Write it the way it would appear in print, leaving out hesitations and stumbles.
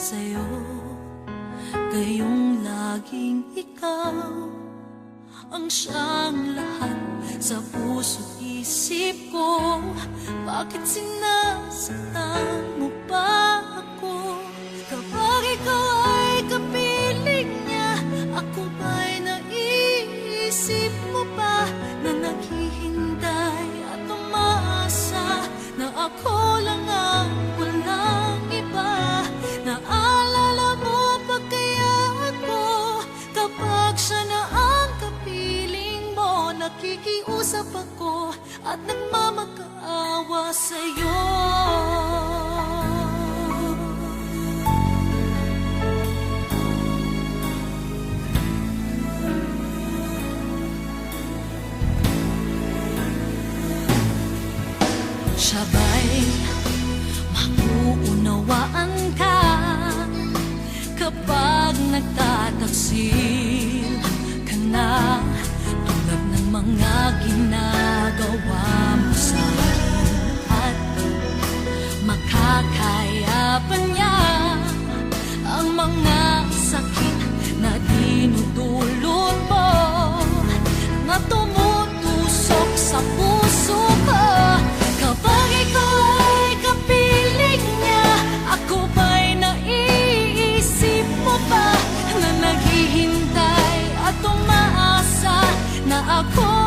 sa'yo, gayong laging ikaw ang siyang lahat sa puso't isip ko. Bakit sinasaktan mo pa ako? Kapag ikaw ay kapiling niya, ako ba'y naiisip mo pa na naghihintay at umaasa na ako lang ang walang iba? Naalala mo ba kaya ako kapag siya na ang kapiling mo? Nakikiusap ako at nagmamakaawa sa'yo. Siya ba'y mauunawaan ka kapag nagtataksil ka na, tulad ng mga ginagawa mo sa akin, at makakaya pa niya ang mga sakit na dinudulot mo, na tumutusok sa puso ko? Kapag ikaw ay kapiling niya, ako ba'y naiisip mo pa na naghihintay at umaasa na ako